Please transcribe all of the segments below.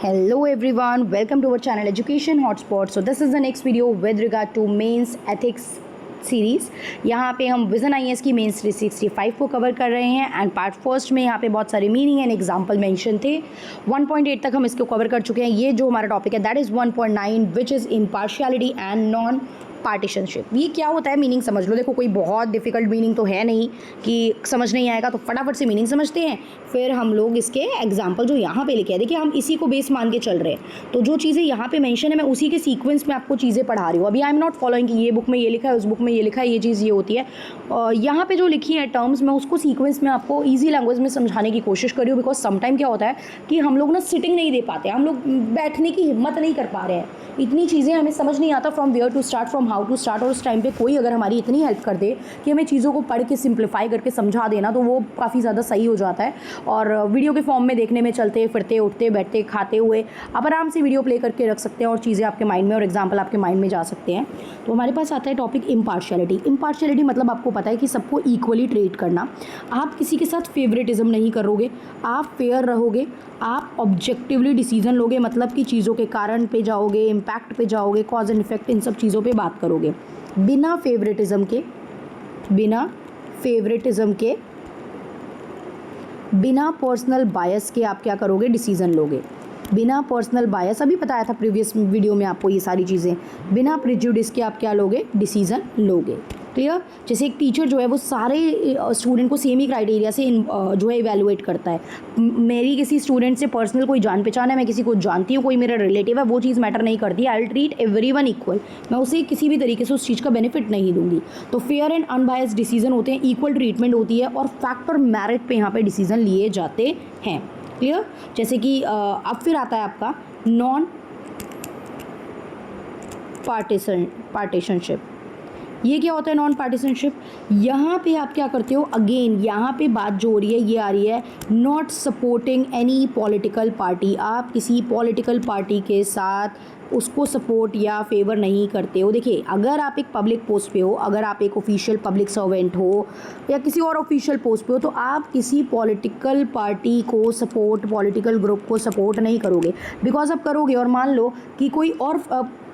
Hello everyone, welcome to our channel Education Hotspot. So this is the next video with regard to mains ethics series. यहाँ पे हम vision IAS की mains 365 को cover कर रहे हैं एंड पार्ट फर्स्ट में यहाँ पे बहुत सारे मीनिंग एंड एग्जांपल मेंशन थे। 1.8 तक हम इसको कवर कर चुके हैं। ये जो हमारा टॉपिक है that is 1.9 which is impartiality and non पार्टीशनशिप। ये क्या होता है मीनिंग समझ लो। देखो कोई बहुत डिफ़िकल्ट मीनिंग तो है नहीं कि समझ नहीं आएगा, तो फटाफट से मीनिंग समझते हैं, फिर हम लोग इसके एग्जाम्पल जो यहाँ पे लिखे हैं, देखिए हम इसी को बेस मान के चल रहे हैं, तो जो चीज़ें यहाँ पे मेंशन है मैं उसी के सीक्वेंस में आपको चीज़ें पढ़ा रही हूँ। अभी आई एम नॉट फॉलोइंग कि ये बुक में ये लिखा है, उस बुक में ये लिखा है, ये चीज़ ये होती है। यहाँ पे जो लिखी है टर्म्स मैं उसको सीक्वेंस में आपको ईजी लैंग्वेज में समझाने की कोशिश कर रही हूँ। बिकॉज समटाइम क्या होता है कि हम लोग ना सिटिंग नहीं दे पाते, हम लोग बैठने की हिम्मत नहीं कर पा रहे हैं, इतनी चीज़ें हमें समझ नहीं आता from where to start, from how to start. और उस टाइम पे कोई अगर हमारी इतनी हेल्प कर दे कि हमें चीज़ों को पढ़ के सिंप्लीफाई करके समझा देना, तो वो काफ़ी ज़्यादा सही हो जाता है। और वीडियो के फॉर्म में देखने में चलते फिरते उठते बैठते खाते हुए आप आराम से वीडियो प्ले करके रख सकते हैं और चीज़ें आपके माइंड में और एग्जाम्पल आपके माइंड में जा सकते हैं। तो हमारे पास आता है टॉपिक इम्पार्शियलिटी। इम्पार्शियलिटी मतलब आपको पता है कि सबको इक्वली ट्रीट करना। आप किसी के साथ फेवरेटिज्म नहीं करोगे, आप फेयर रहोगे, आप ऑब्जेक्टिवली डिसीजन लोगे, मतलब कि चीज़ों के कारण पे जाओगे, इम्पैक्ट पे जाओगे, कॉज एंड इफेक्ट, इन सब चीज़ों पे बात करोगे। बिना फेवरेटिज्म के बिना पर्सनल बायस के आप क्या करोगे, डिसीजन लोगे। बिना पर्सनल बायस, अभी बताया था प्रीवियस वीडियो में आपको ये सारी चीज़ें, बिना प्रिजुडिस के आप क्या लोगे, डिसीजन लोगे। क्लियर। जैसे एक टीचर जो है वो सारे स्टूडेंट को सेम ही क्राइटेरिया से जो है इवैल्यूएट करता है। मेरी किसी स्टूडेंट से पर्सनल कोई जान पहचान है, मैं किसी को जानती हूँ, कोई मेरा रिलेटिव है, वो चीज़ मैटर नहीं करती। I will treat everyone equal, मैं उसे किसी भी तरीके से उस चीज़ का बेनिफिट नहीं दूंगी। तो फेयर एंड अनबायस्ड डिसीजन होते हैं, इक्वल ट्रीटमेंट होती है और फैक्ट और मेरिट पे यहाँ पे डिसीजन लिए जाते हैं। क्लियर। जैसे कि अब फिर आता है आपका नॉन पार्टीशनशिप। ये क्या होता है नॉन पार्टीशनशिप? यहाँ पे आप क्या करते हो, अगेन यहाँ पे बात जो हो रही है ये आ रही है not supporting any political party. आप किसी पॉलिटिकल पार्टी के साथ उसको सपोर्ट या फेवर नहीं करते हो। देखिए अगर आप एक पब्लिक पोस्ट पे हो, अगर आप एक ऑफिशियल पब्लिक सर्वेंट हो या किसी और ऑफिशियल पोस्ट पे हो, तो आप किसी पॉलिटिकल पार्टी को सपोर्ट, पॉलिटिकल ग्रुप को सपोर्ट नहीं करोगे। बिकॉज आप करोगे और मान लो कि कोई और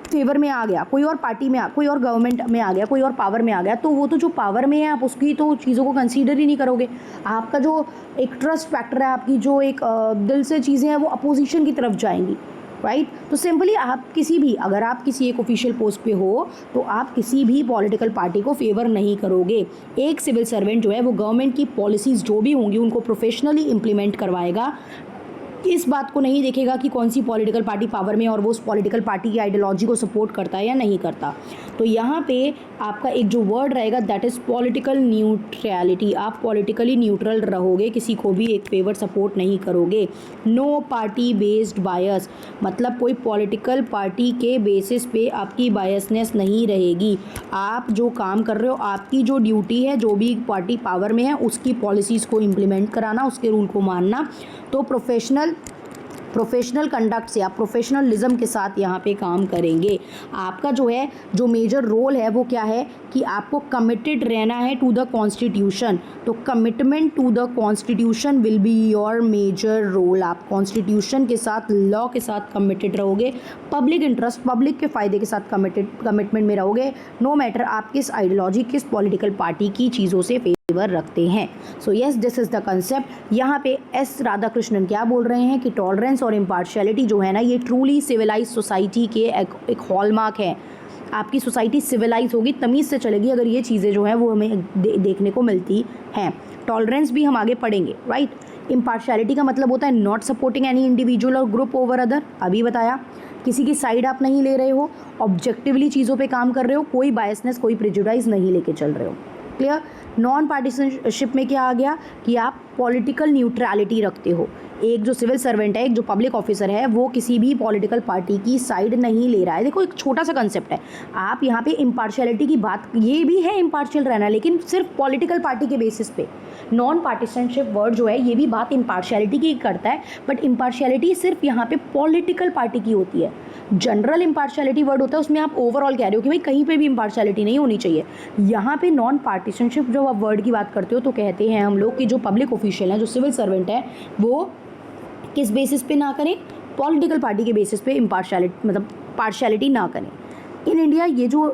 फेवर में आ गया, कोई और पार्टी में कोई और गवर्नमेंट में आ गया, कोई और पावर में आ गया, तो वो तो जो पावर में है आप उसकी तो चीज़ों को कंसीडर ही नहीं करोगे। आपका जो एक ट्रस्ट फैक्टर है, आपकी जो एक दिल से चीज़ें हैं वो अपोजिशन की तरफ जाएंगी, राइट। तो सिंपली आप किसी भी, अगर आप किसी एक ऑफिशियल पोस्ट पे हो तो आप किसी भी पॉलिटिकल पार्टी को फेवर नहीं करोगे। एक सिविल सर्वेंट जो है वो गवर्नमेंट की पॉलिसीज़ जो भी होंगी उनको प्रोफेशनली इम्प्लीमेंट करवाएगा। इस बात को नहीं देखेगा कि कौन सी पॉलिटिकल पार्टी पावर में और वो उस पॉलिटिकल पार्टी की आइडियोलॉजी को सपोर्ट करता है या नहीं करता। तो यहाँ पे आपका एक जो वर्ड रहेगा दैट इज़ पॉलिटिकल न्यूट्रलिटी। आप पॉलिटिकली न्यूट्रल रहोगे, किसी को भी एक फेवर सपोर्ट नहीं करोगे। नो पार्टी बेस्ड बायस, मतलब कोई पॉलिटिकल पार्टी के बेसिस पे आपकी बायसनेस नहीं रहेगी। आप जो काम कर रहे हो, आपकी जो ड्यूटी है, जो भी पार्टी पावर में है उसकी पॉलिसीज़ को इम्प्लीमेंट कराना, उसके रूल को मानना। तो प्रोफेशनल कंडक्ट से, आप प्रोफेशनलिज्म के साथ यहाँ पे काम करेंगे। आपका जो है जो मेजर रोल है वो क्या है कि आपको कमिटेड रहना है टू द कॉन्स्टिट्यूशन। तो commitment to the constitution will be your major role. आप कॉन्स्टिट्यूशन के साथ, लॉ के साथ कमिटेड रहोगे, पब्लिक इंटरेस्ट, पब्लिक के फ़ायदे के साथ कमिटमेंट में रहोगे, नो मैटर आप किस आइडियोलॉजी, किस पॉलिटिकल पार्टी की चीज़ों से फेवर रखते हैं। So yes, this is the concept. यहाँ पे एस राधाकृष्णन क्या बोल रहे हैं कि टॉलरेंस और इम्पार्शियलिटी जो है ना, ये ट्रूली सिविलाइज सोसाइटी के एक हॉलमार्क है। आपकी सोसाइटी सिविलाइज होगी, तमीज़ से चलेगी अगर ये चीज़ें जो हैं वो हमें देखने को मिलती हैं। टॉलरेंस भी हम आगे पढ़ेंगे, राइट। इम्पार्शियलिटी का मतलब होता है नॉट सपोर्टिंग एनी इंडिविजुअल और ग्रुप ओवर अदर। अभी बताया, किसी की साइड आप नहीं ले रहे हो, ऑब्जेक्टिवली चीज़ों पे काम कर रहे हो, कोई बायसनेस, कोई प्रेजुडाइज नहीं लेके चल रहे हो। क्लियर। नॉन पार्टीशनशिप में क्या आ गया कि आप पॉलिटिकल न्यूट्रलिटी रखते हो। एक जो सिविल सर्वेंट है, एक जो पब्लिक ऑफिसर है, वो किसी भी पॉलिटिकल पार्टी की साइड नहीं ले रहा है। देखो एक छोटा सा कंसेप्ट है, आप यहाँ पे इम्पार्शियलिटी की बात, ये भी है इम्पार्शियल रहना, लेकिन सिर्फ पॉलिटिकल पार्टी के बेसिस पे। नॉन पार्टीशनशिप वर्ड जो है ये भी बात इम्पार्शियलिटी की करता है, बट इम्पार्शियलिटी सिर्फ यहाँ पे पॉलिटिकल पार्टी की होती है। जनरल इम्पार्शियलिटी वर्ड होता है, उसमें आप ओवरऑल कह रहे हो कि भाई कहीं पे भी इम्पार्शियलिटी नहीं होनी चाहिए। यहाँ पे नॉन पार्टीशनशिप जो आप वर्ड की बात करते हो तो कहते हैं हम लोग कि जो पब्लिक ऑफिशियल हैं, जो सिविल सर्वेंट है, वो किस बेसिस पे ना करें, पॉलिटिकल पार्टी के बेसिस पे इम्पार्शियलिटी मतलब पार्शियलिटी ना करें। इन इंडिया ये जो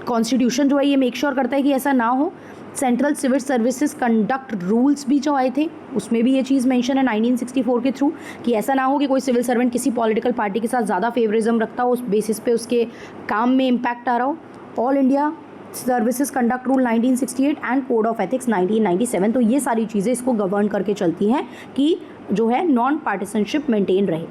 कॉन्स्टिट्यूशन जो है ये मेक श्योर करता है कि ऐसा ना हो। Central civil services conduct rules भी जो आए थे उसमें भी ये चीज़ मेंशन है 1964 के थ्रू कि ऐसा ना हो कि कोई सिविल सर्वेंट किसी पॉलिटिकल पार्टी के साथ ज़्यादा फेवरिज्म रखता हो, उस बेसिस पे उसके काम में इम्पैक्ट आ रहा हो। All India services conduct rule 1968 and code of ethics 1997, तो ये सारी चीज़ें इसको गवर्न करके चलती हैं कि जो है नॉन पार्टिसनशिप मेंटेन रहे।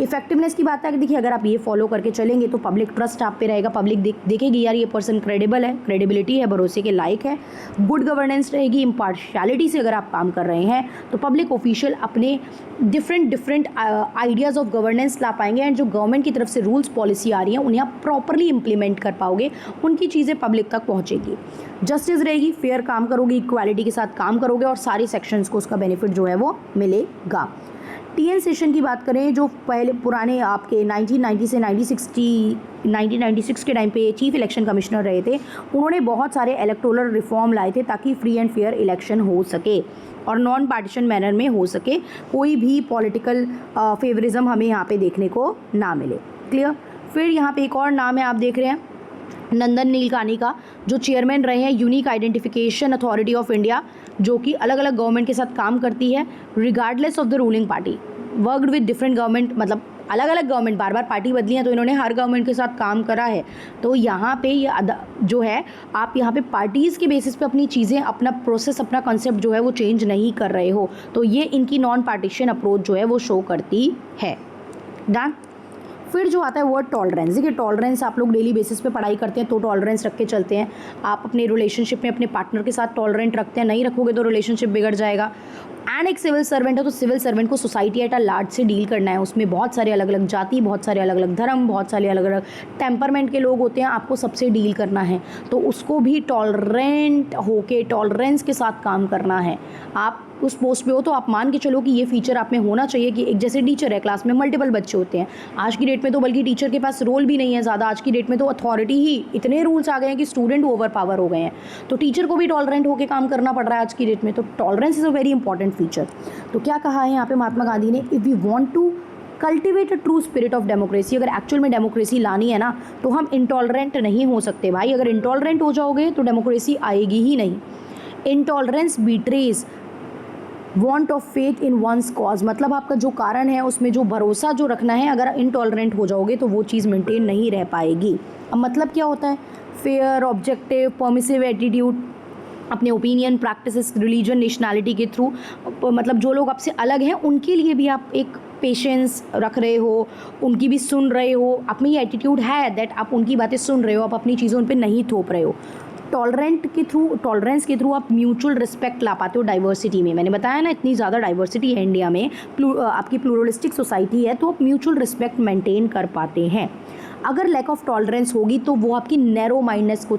इफेक्टिवनेस की बात है कि देखिए अगर आप ये फॉलो करके चलेंगे तो पब्लिक ट्रस्ट आप पे रहेगा, पब्लिक देखेगी यार ये पर्सन क्रेडिबल है, क्रेडिबिलिटी है, भरोसे के लायक है। गुड गवर्नेंस रहेगी, इम्पार्शियलिटी से अगर आप काम कर रहे हैं तो पब्लिक ऑफिशियल अपने डिफरेंट आइडियाज़ ऑफ गवर्नेंस ला पाएंगे एंड जो गवर्नमेंट की तरफ से रूल्स पॉलिसी आ रही हैं उन्हें आप प्रॉपरली इंप्लीमेंट कर पाओगे, उनकी चीज़ें पब्लिक तक पहुँचेगी। जस्टिस रहेगी, फेयर काम करोगे, इक्वालिटी के साथ काम करोगे और सारे सेक्शंस को उसका बेनिफिट जो है वो मिलेगा। टीएन सेशन की बात करें जो पहले पुराने आपके 1990 से 1996 के टाइम पे चीफ इलेक्शन कमिश्नर रहे थे, उन्होंने बहुत सारे इलेक्टोरल रिफॉर्म लाए थे ताकि फ्री एंड फेयर इलेक्शन हो सके और नॉन पार्टीशन मैनर में हो सके, कोई भी पॉलिटिकल फेवरिज्म हमें यहाँ पे देखने को ना मिले। क्लियर। फिर यहाँ पे एक और नाम है, आप देख रहे हैं नंदन नीलकानी का, जो चेयरमैन रहे हैं unique identification authority of India, जो कि अलग अलग गवर्नमेंट के साथ काम करती है regardless of the ruling party, worked with different government, मतलब अलग अलग गवर्नमेंट, बार बार पार्टी बदली है तो इन्होंने हर गवर्नमेंट के साथ काम करा है। तो यहाँ पे ये जो है आप यहाँ पे पार्टीज़ के बेसिस पे अपनी चीज़ें, अपना प्रोसेस, अपना कॉन्सेप्ट जो है वो चेंज नहीं कर रहे हो, तो ये इनकी नॉन पार्टीशन अप्रोच जो है वो शो करती है। डन। फिर जो आता है वर्ड टॉलरेंस। देखिए टॉलरेंस आप लोग डेली बेसिस पे पढ़ाई करते हैं तो टॉलरेंस रख के चलते हैं। आप अपने रिलेशनशिप में अपने पार्टनर के साथ टॉलरेंट रखते हैं, नहीं रखोगे तो रिलेशनशिप बिगड़ जाएगा। एंड एक सिविल सर्वेंट है तो सिविल सर्वेंट को सोसाइटी एट अ लार्ज से डील करना है, उसमें बहुत सारे अलग अलग जाति, बहुत सारे अलग अलग धर्म, बहुत सारे अलग अलग टेम्परमेंट के लोग होते हैं, आपको सबसे डील करना है, तो उसको भी टॉलरेंट होके टॉलरेंस के साथ काम करना है। आप उस पोस्ट पे हो तो आप मान के चलो कि ये फीचर आप में होना चाहिए कि एक जैसे टीचर है, क्लास में मल्टीपल बच्चे होते हैं, आज की डेट में तो बल्कि टीचर के पास रोल भी नहीं है ज़्यादा, आज की डेट में तो अथॉरिटी ही, इतने रूल्स आ गए हैं कि स्टूडेंट ओवर पावर हो गए हैं, तो टीचर को भी टॉलरेंट होकर काम करना पड़ रहा है आज की डेट में। तो tolerance is a very important feature. तो क्या कहा है यहाँ पे महात्मा गांधी ने, if we want to cultivate a true spirit of democracy, अगर एक्चुअल में डेमोक्रेसी लानी है ना तो हम इंटॉलरेंट नहीं हो सकते भाई। अगर इंटॉलरेंट हो जाओगे तो डेमोक्रेसी आएगी ही नहीं। Intolerance betrayal want of faith in one's cause, मतलब आपका जो कारण है उसमें जो भरोसा जो रखना है, अगर इंटॉलरेंट हो जाओगे तो वो चीज़ मेंटेन नहीं रह पाएगी। अब मतलब क्या होता है, फेयर, ऑब्जेक्टिव, परमिसिव एटीट्यूड, अपने ओपिनियन, प्रैक्टिसेस, रिलीजन, नेशनैलिटी के थ्रू, मतलब जो लोग आपसे अलग हैं उनके लिए भी आप एक पेशेंस रख रहे हो, उनकी भी सुन रहे हो, आप में ये एटीट्यूड है दैट आप उनकी बातें सुन रहे हो, आप अपनी चीज़ें उन पर नहीं थोप रहे हो। टॉलरेंस के थ्रू आप म्यूचुअल रिस्पेक्ट ला पाते हो डाइवर्सिटी में। मैंने बताया ना इतनी ज़्यादा डाइवर्सिटी है इंडिया में, आपकी प्लूरलिस्टिक सोसाइटी है, तो आप म्यूचुअल रिस्पेक्ट मेंटेन कर पाते हैं। अगर लैक ऑफ टॉलरेंस होगी तो वो आपकी नैरो माइंडनेस को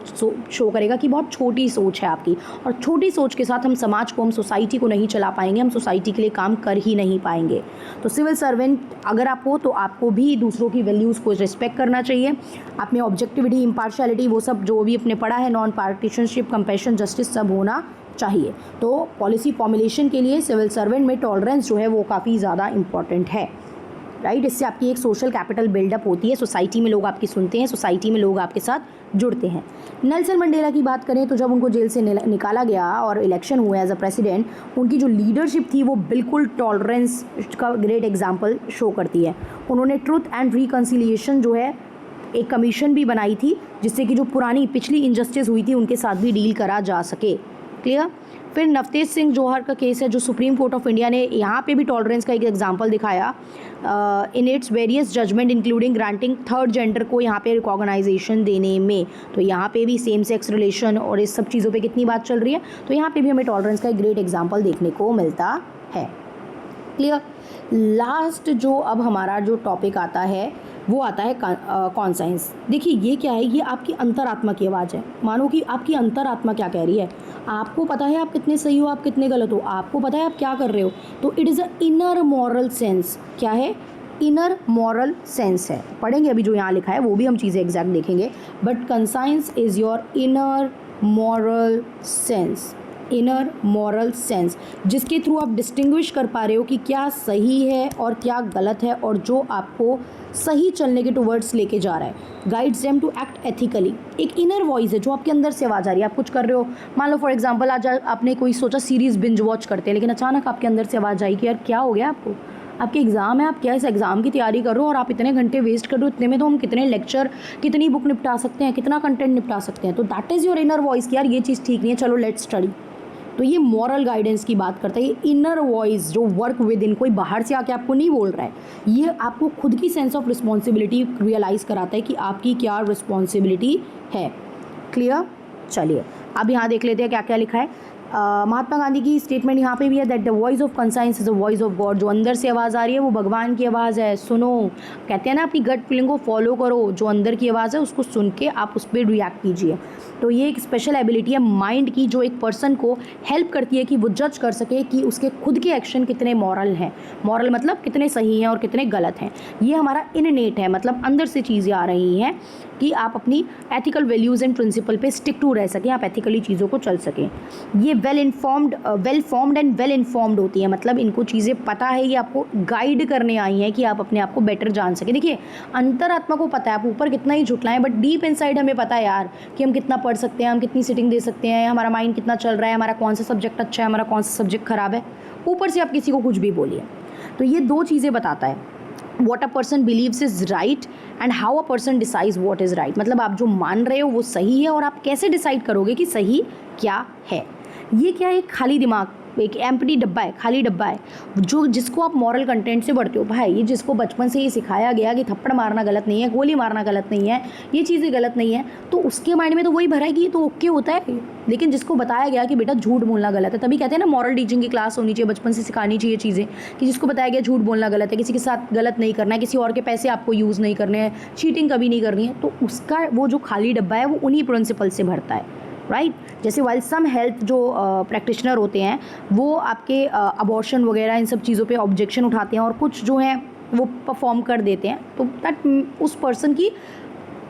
शो करेगा कि बहुत छोटी सोच है आपकी, और छोटी सोच के साथ हम समाज को, हम सोसाइटी को नहीं चला पाएंगे, हम सोसाइटी के लिए काम कर ही नहीं पाएंगे। तो सिविल सर्वेंट अगर आप हो तो आपको भी दूसरों की वैल्यूज़ को रिस्पेक्ट करना चाहिए, आप में ऑब्जेक्टिविटी, इम्पार्शियलिटी, वो सब जो भी अपने पढ़ा है, नॉन पार्टीशनशिप, कंपैशन, जस्टिस, सब होना चाहिए। तो पॉलिसी फॉर्मुलेशन के लिए सिविल सर्वेंट में टॉलरेंस जो है वो काफ़ी ज़्यादा इंपॉर्टेंट है, राइट। इससे आपकी एक सोशल कैपिटल बिल्डअप होती है, सोसाइटी में लोग आपकी सुनते हैं, सोसाइटी में लोग आपके साथ जुड़ते हैं। नेल्सन मंडेला की बात करें तो जब उनको जेल से निकाला गया और इलेक्शन हुआ एज अ प्रेसिडेंट, उनकी जो लीडरशिप थी वो बिल्कुल टॉलरेंस का ग्रेट एग्जाम्पल शो करती है। उन्होंने ट्रुथ एंड रिकन्सिलिएशन जो है एक कमीशन भी बनाई थी, जिससे कि जो पुरानी पिछली इनजस्टिस हुई थी उनके साथ भी डील करा जा सके। क्लियर। फिर नवतेज सिंह जौहर का केस है जो सुप्रीम कोर्ट ऑफ इंडिया ने यहाँ पे भी टॉलरेंस का एक एग्जांपल दिखाया in its various judgement including granting third gender को यहाँ पे रिकॉग्नाइजेशन देने में। तो यहाँ पे भी सेम सेक्स रिलेशन और इस सब चीज़ों पे कितनी बात चल रही है, तो यहाँ पे भी हमें टॉलरेंस का एक ग्रेट एग्जाम्पल देखने को मिलता है। क्लियर। लास्ट जो अब हमारा जो टॉपिक आता है वो आता है कॉन्साइंस। देखिए ये क्या है, ये आपकी अंतरात्मा की आवाज़ है। मानो कि आपकी अंतरात्मा क्या कह रही है, आपको पता है आप कितने सही हो, आप कितने गलत हो, आपको पता है आप क्या कर रहे हो। तो it is a inner moral sense. क्या है, इनर मॉरल सेंस है। पढ़ेंगे अभी जो यहाँ लिखा है वो भी हम चीज़ें एग्जैक्ट देखेंगे, but conscience is your inner moral sense. Inner moral sense, जिसके थ्रू आप डिस्टिंग्विश कर पा रहे हो कि क्या सही है और क्या गलत है, और जो आपको सही चलने के टुवर्ड्स लेके जा रहा है। Guides them to act ethically. एक इनर वॉइस है जो आपके अंदर से आवाज़ आ रही है। आप कुछ कर रहे हो, मान लो फॉर एग्जांपल आज आपने कोई सोचा सीरीज़ बिंज वॉच करते हैं, लेकिन अचानक आपके अंदर से आवाज़ आई कि यार क्या हो गया आपको, आपके एग्ज़ाम है, आप क्या इस एग्ज़ाम की तैयारी कर रहे हो और आप इतने घंटे वेस्ट कर रहे हो, इतने में तो हम कितने लेक्चर, कितनी बुक निपटा सकते हैं, कितना कंटेंट निपटा सकते हैं। तो that is your inner voice कि यार ये चीज़ ठीक नहीं है, चलो लेट्स स्टडी। तो ये मॉरल गाइडेंस की बात करता है। ये इनर वॉइस जो वर्क विद इन, कोई बाहर से आके आपको नहीं बोल रहा है, ये आपको खुद की सेंस ऑफ रिस्पॉन्सिबिलिटी रियलाइज़ कराता है कि आपकी क्या रिस्पॉन्सिबिलिटी है। क्लियर? चलिए अब यहाँ देख लेते हैं क्या क्या लिखा है। महात्मा गांधी की स्टेटमेंट यहाँ पे भी है that the voice of conscience is the voice of God. जो अंदर से आवाज़ आ रही है वो भगवान की आवाज़ है, सुनो। कहते हैं ना अपनी गट फीलिंग को फॉलो करो, जो अंदर की आवाज़ है उसको सुन के आप उस पर रिएक्ट कीजिए। तो ये एक स्पेशल एबिलिटी है माइंड की जो एक पर्सन को हेल्प करती है कि वो जज कर सके कि उसके खुद के एक्शन कितने मॉरल हैं। मॉरल मतलब कितने सही हैं और कितने गलत हैं। ये हमारा इननेट है, मतलब अंदर से चीज़ें आ रही हैं कि आप अपनी एथिकल वैल्यूज़ एंड प्रिंसिपल पे स्टिक टू रह सकें, आप एथिकली चीज़ों को चल सकें। ये well formed and well informed होती है, मतलब इनको चीज़ें पता है, ये आपको गाइड करने आई हैं कि आप अपने आप को बेटर जान सकें। देखिए अंतरात्मा को पता है, आप ऊपर कितना ही झुटलाएं, बट डीप इनसाइड हमें पता है यार कि हम कितना पढ़ सकते हैं, हम कितनी सिटिंग दे सकते हैं, हमारा माइंड कितना चल रहा है, हमारा कौन सा सब्जेक्ट अच्छा है, हमारा कौन सा सब्जेक्ट खराब है। ऊपर से आप किसी को कुछ भी बोलिए। तो ये दो चीज़ें बताता है, what a person believes is right and how a person decides what is right। मतलब आप जो मान रहे हो वो सही है और आप कैसे डिसाइड करोगे कि सही क्या है। ये क्या है? एक खाली दिमाग, एक एम्प्टी डब्बा है, खाली डब्बा है, जो जिसको आप मॉरल कंटेंट से बढ़ते हो। भाई ये जिसको बचपन से ही सिखाया गया कि थप्पड़ मारना गलत नहीं है, गोली मारना गलत नहीं है, ये चीज़ें गलत नहीं है, तो उसके माइंड में तो वही भरा है कि ये तो ओके होता है। लेकिन जिसको बताया गया कि बेटा झूठ बोलना गलत है, तभी कहते हैं ना मॉरल टीचिंग की क्लास होनी चाहिए, बचपन से सिखानी चाहिए चीज़ें, कि जिसको बताया गया झूठ बोलना गलत है, किसी के साथ गलत नहीं करना है, किसी और के पैसे आपको यूज़ नहीं करने हैं, चीटिंग कभी नहीं करनी है, तो उसका वो जो खाली डब्बा है वो उन्हीं प्रिंसिपल से भरता है। राइट जैसे वाइल सम हेल्थ जो प्रैक्टिशनर होते हैं वो आपके अबॉर्शन वगैरह इन सब चीज़ों पे ऑब्जेक्शन उठाते हैं और कुछ जो हैं वो परफॉर्म कर देते हैं, तो दैट उस पर्सन की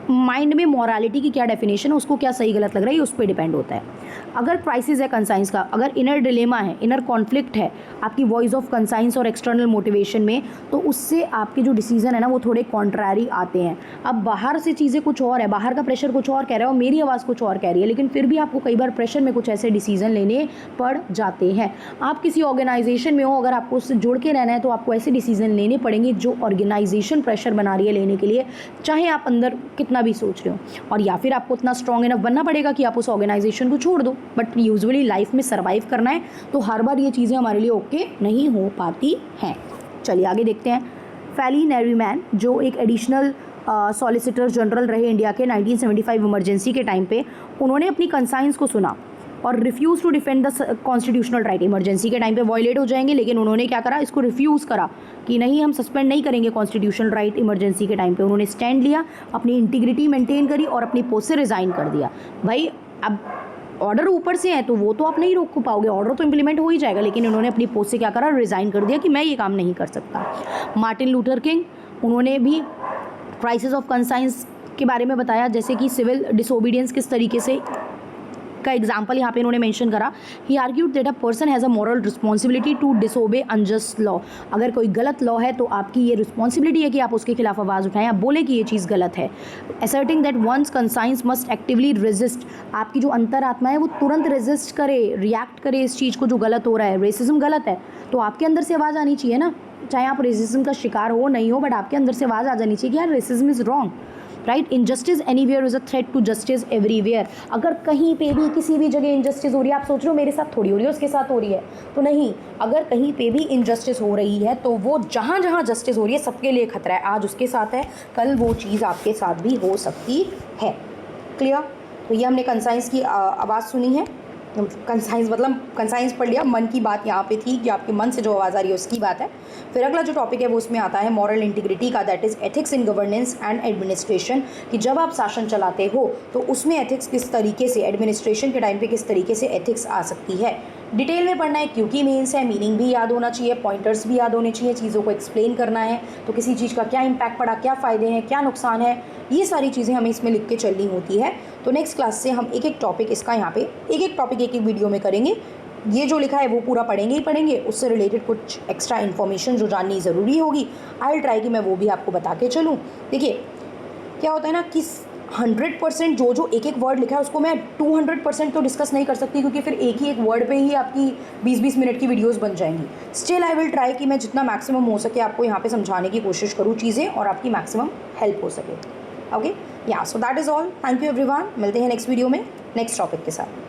माइंड में मॉरालिटी की क्या डेफिनेशन है, उसको क्या सही गलत लग रहा है, ये उस पर डिपेंड होता है। अगर क्राइसिस है कंसाइंस का, अगर इनर डिलेमा है, इनर कॉन्फ्लिक्ट है आपकी वॉइस ऑफ कंसाइंस और एक्सटर्नल मोटिवेशन में, तो उससे आपके जो डिसीजन है ना वो थोड़े कॉन्ट्रारी आते हैं। अब बाहर से चीज़ें कुछ और है, बाहर का प्रेशर कुछ और कह रहा है और मेरी आवाज़ कुछ और कह रही है, लेकिन फिर भी आपको कई बार प्रेशर में कुछ ऐसे डिसीजन लेने पड़ जाते हैं। आप किसी ऑर्गेनाइजेशन में हो, अगर आपको उससे जुड़ के रहना है तो आपको ऐसे डिसीजन लेने पड़ेंगे जो ऑर्गेनाइजेशन प्रेशर बना रही है लेने के लिए, चाहे आप अंदर कितना भी सोच रहे हो, और या फिर आपको उतना स्ट्रॉन्ग इनफ बनना पड़ेगा कि आप उस ऑर्गेनाइजेशन को छोड़ दो। बट यूजुअली लाइफ में सर्वाइव करना है तो हर बार ये चीज़ें हमारे लिए ओके नहीं हो पाती हैं। चलिए आगे देखते हैं। फैली नेरीमैन जो एक एडिशनल सॉलिसिटर जनरल रहे इंडिया के 1975 इमरजेंसी के टाइम पे, उन्होंने अपनी कंसाइंस को सुना और refuse to defend the constitutional right. Emergency के टाइम पे वॉयलेट हो जाएंगे, लेकिन उन्होंने क्या करा, इसको रिफ्यूज़ करा कि नहीं हम सस्पेंड नहीं करेंगे कॉन्स्टिट्यूशनल राइट इमरजेंसी के टाइम पे। उन्होंने स्टैंड लिया, अपनी इंटीग्रिटी मेंटेन करी और अपनी पोस्ट से रिज़ाइन कर दिया। भाई अब ऑर्डर ऊपर से है तो वो तो आप नहीं रोक पाओगे, ऑर्डर तो इम्प्लीमेंट हो ही जाएगा, लेकिन उन्होंने अपनी पोस्ट से क्या करा, रिज़ाइन कर दिया कि मैं ये काम नहीं कर सकता। मार्टिन लूथर किंग, उन्होंने भी क्राइसिस ऑफ कंसाइंस के बारे में बताया, जैसे कि सिविल डिसोबीडियंस किस तरीके से का एग्जाम्पल यहाँ पे इन्होंने मेंशन करा। He argued that a person has a moral responsibility to disobey unjust law. अगर कोई गलत लॉ है तो आपकी ये रिस्पॉन्सिबिलिटी है कि आप उसके खिलाफ आवाज़ उठाएं, आप बोले कि ये चीज़ गलत है। Asserting that once conscience must actively resist, आपकी जो अंतरात्मा है वो तुरंत रेजिस्ट करे, रिएक्ट करे इस चीज़ को जो गलत हो रहा है। रेसिज्म गलत है तो आपके अंदर से आवाज़ आनी चाहिए ना, चाहे आप रेसिज्म का शिकार हो नहीं हो, बट आपके अंदर से आवाज़ आ जानी चाहिए कि यार racism is wrong. Right, injustice anywhere is a threat to justice everywhere. अगर कहीं पे भी किसी भी जगह इनजस्टिस हो रही है, आप सोच रहे हो मेरे साथ थोड़ी हो रही है, उसके साथ हो रही है, तो नहीं, अगर कहीं पे भी इनजस्टिस हो रही है तो वो जहाँ जहाँ जस्टिस हो रही है सबके लिए खतरा है। आज उसके साथ है, कल वो चीज़ आपके साथ भी हो सकती है। क्लियर? तो ये हमने कंसाइंस की आवाज़ सुनी है। कंसाइंस मतलब कंसाइंस पढ़ लिया, मन की बात यहाँ पे थी कि आपके मन से जो आवाज़ आ रही है उसकी बात है। फिर अगला जो टॉपिक है वो उसमें आता है मॉरल इंटीग्रिटी का, that is ethics in governance and administration, कि जब आप शासन चलाते हो तो उसमें एथिक्स किस तरीके से, एडमिनिस्ट्रेशन के टाइम पे किस तरीके से एथिक्स आ सकती है। डिटेल में पढ़ना है क्योंकि मेंस है, मीनिंग भी याद होना चाहिए, पॉइंटर्स भी याद होने चाहिए, चीज़ों को एक्सप्लेन करना है, तो किसी चीज़ का क्या इम्पैक्ट पड़ा, क्या फ़ायदे हैं, क्या नुकसान है, ये सारी चीज़ें हमें इसमें लिख के चलनी होती है। तो नेक्स्ट क्लास से हम एक एक टॉपिक इसका यहाँ पे एक एक टॉपिक एक एक वीडियो में करेंगे। ये जो लिखा है वो पूरा पढ़ेंगे ही पढ़ेंगे, उससे रिलेटेड कुछ एक्स्ट्रा इन्फॉर्मेशन जो जाननी ज़रूरी होगी आई विल ट्राई कि मैं वो भी आपको बता के चलूँ। देखिए क्या होता है ना कि 100% जो एक एक वर्ड लिखा है उसको मैं 200% तो डिस्कस नहीं कर सकती, क्योंकि फिर एक ही एक वर्ड पे ही आपकी 20-20 मिनट की वीडियोस बन जाएंगी। स्टिल आई विल ट्राई कि मैं जितना मैक्सिमम हो सके आपको यहाँ पे समझाने की कोशिश करूँ चीज़ें और आपकी मैक्सिमम हेल्प हो सके। ओके, या so that is all. Thank you everyone, मिलते हैं नेक्स्ट वीडियो में नेक्स्ट टॉपिक के साथ।